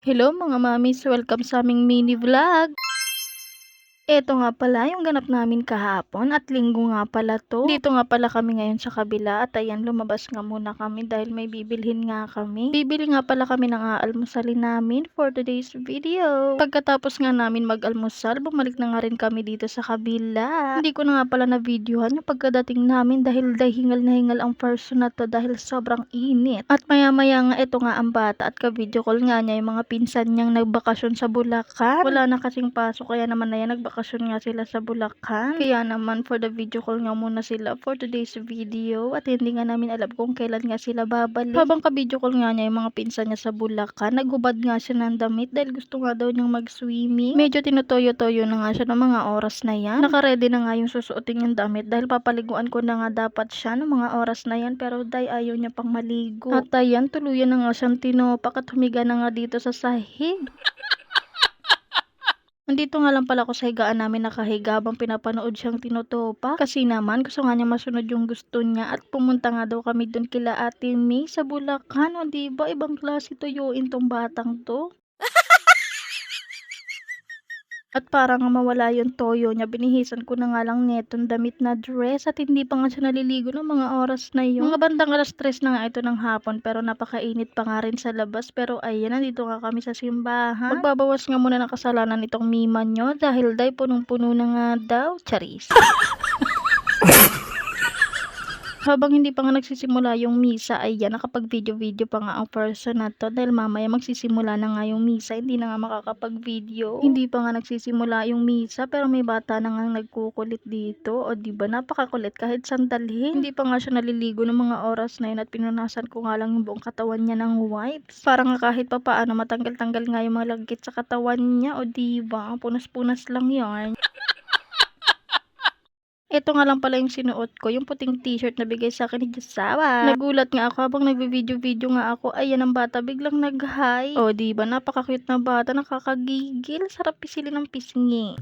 Hello mga mamis, welcome sa aming mini vlog. Eto nga pala yung ganap namin kahapon at linggo nga pala 'to. Dito nga pala kami ngayon sa kabila at ayan lumabas nga muna kami dahil may bibilhin nga kami. Bibili nga pala kami ng aalmusalin namin for today's video. Pagkatapos nga namin mag-almusal, bumalik na nga rin kami dito sa kabila. Hindi ko na nga pala na-videohan yung pagkadating namin dahil hingal na hingal ang person na 'to dahil sobrang init. At maya-maya nga eto nga ang bata at ka-video call nga niya yung mga pinsan niyang nagbakasyon sa Bulacan. Wala na kasing pasok kaya naman na yan nagbakasyon nga sila sa Bulacan. Kaya naman for the video call nga muna sila for today's video at hindi nga namin alam kung kailan nga sila babalik. Habang ka-video call nga niya yung mga pinsan niya sa Bulacan, naghubad nga siya ng damit dahil gusto nga daw niyang mag-swimming. Medyo tinutoyo-toyo na nga siya ng mga oras na yan. Naka-ready na nga yung susuotin yung damit dahil papaliguan ko na nga dapat siya ng mga oras na yan pero day ayaw niya pang maligo. At ayan, tuluyan na nga siyang tinopak at humiga na nga dito sa sahig. Nandito nga lang pala ako sa higaan namin nakahiga habang pinapanood siyang tinutupak. Kasi naman gusto nga niya masunod yung gusto niya at pumunta nga daw kami dun kila Ate May sa Bulacan. O diba ibang klase tuyuin tong batang to. At para nga mawala yung toyo niya, binihisan ko na nga lang netong damit na dress at hindi pa nga siya naliligo ng mga oras na yun. Mga bandang 3:00 na nga ito ng hapon pero napakainit pa nga rin sa labas. Pero ayan, nandito nga kami sa simbahan. Magbabawas nga muna ng kasalanan itong mima nyo dahil day punong-puno na nga daw. Charis. Habang hindi pa nga nagsisimula yung misa, ayan, nakapag-video-video pa nga ang person na to dahil mamaya magsisimula na nga yung misa, hindi na nga makakapag-video. Hindi pa nga nagsisimula yung misa pero may bata na nga nagkukulit dito. O diba, napakakulit kahit sandalhin. Hindi pa nga siya naliligo ng mga oras na yun at pinunasan ko nga lang yung buong katawan niya ng wipes. Para nga kahit pa paano matanggal-tanggal nga yung mga lagkit sa katawan niya. O diba, punas-punas lang yun. Ito nga lang pala yung sinuot ko, yung puting t-shirt na bigay sa akin ni Josawa. Nagulat nga ako habang nagvi-video-video nga ako, ayan ang bata biglang nag-hi. O diba, napaka-cute na bata, nakakagigil, sarap pisilin ng pisngi.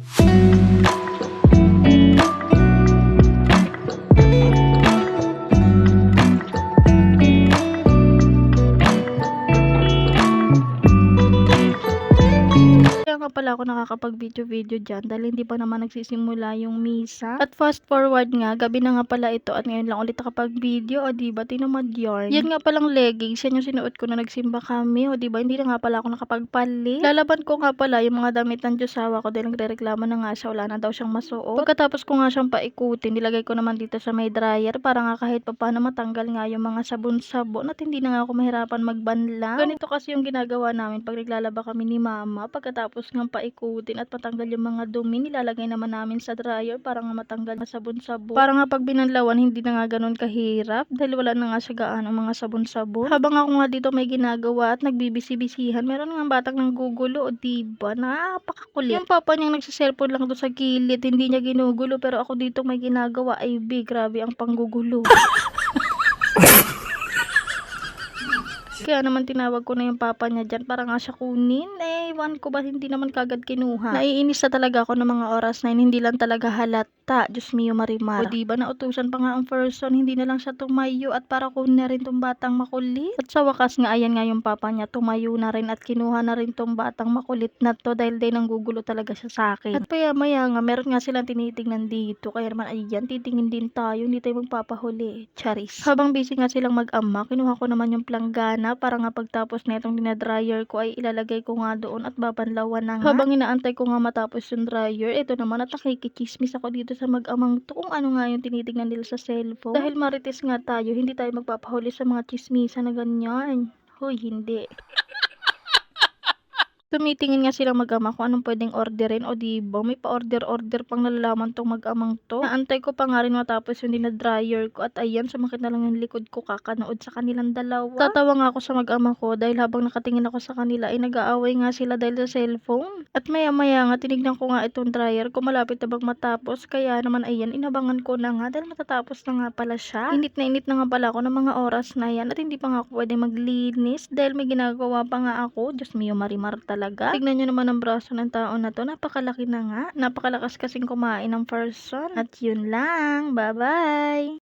Kaya nga pala ako nakakapag-video-video dyan dahil hindi pa naman nagsisimula yung misa. At fast forward nga, gabi na nga pala ito at ngayon lang ulit nakapag-video. O diba, tinamad yarn. Yan nga palang leggings, yan yung sinuot ko na nagsimba kami. O diba, hindi na nga pala ako nakapagpalit. Lalaban ko nga pala yung mga damit ng Josawa ko dahil nagre-reklamo na nga siya, wala na daw siyang masuot. Pagkatapos ko nga siyang paikutin, nilagay ko naman dito sa may dryer para nga kahit paano matanggal nga yung mga sabon-sabon at hindi na nga ako mahirapan magbanlaw. Ganito kasi yung ginagawa namin pag naglalaba kami ni mama. Pagkatapos nga paikutin at patanggal yung mga dumi, nilalagay naman namin sa dryer para nga matanggal yung sabon-sabon. Para nga pag binanlawan, hindi na nga ganun kahirap dahil wala na nga siya gaano mga sabon-sabon. Habang ako nga dito may ginagawa at nagbibisi-bisihan, meron nga batang nanggugulo. O diba, napakakulit. Yung papa niyang nagsiselfon lang doon sa gilid, hindi niya ginugulo pero ako dito may ginagawa. Ay grabe ang panggugulo. Kaya naman tinawag ko na yung papa niya dyan para nga siya kunin. Ewan ko ba hindi naman kagad kinuha. Naiinis na talaga ako ng mga oras na yun, hindi lang talaga halata. Diyos mio Marimar. O diba, nautusan pa nga ang person, hindi na lang siya tumayo at para kunin na rin tong batang makulit. At sa wakas nga, ayan nga yung papa niya, tumayo na rin at kinuha na rin tong batang makulit na to dahil din nanggugulo talaga siya sa akin. At maya nga, meron nga silang tinitingnan dito. Kaya naman, ayan, titingin din tayo, hindi tayo magpapahuli. Charis. Habang busy nga silang mag-ama, kinuha ko naman yung planggana para nga pagtapos na itong dinadryer ko ay ilalagay ko nga doon at babanlawan na nga. Habang inaantay ko nga matapos yung dryer, ito naman at nakikichismis ako dito sa mag-amang to kung ano nga yung tinitignan nila sa cellphone. Dahil marites nga tayo, hindi tayo magpapahuli sa mga chismisa na ganyan. Hoy, hindi. Tumitingin nga silang mag-ama kung anong pwedeng orderin. O diba, may pa-order-order pang nalalaman tong mag-amang to. Naantay ko pa nga rin matapos yung dinadryer ko at ayan, sumakit na lang yung likod ko kakanood sa kanilang dalawa. Tatawa nga ako sa mag-ama ko dahil habang nakatingin ako sa kanila ay nag-aaway nga sila dahil sa cellphone. At maya-maya nga tinignan ko nga itong dryer ko malapit na bang matapos kaya naman ayan, inabangan ko na nga dahil matatapos na nga pala siya. Init na nga pala ako ng mga oras na yan at hindi pa nga ako pwede maglinis dahil may ginagawa pa nga ako. Diyos mio Marimar talaga. Tignan nyo naman ang braso ng tao na to. Napakalaki na nga. Napakalakas kasing kumain ng person. At yun lang. Bye-bye!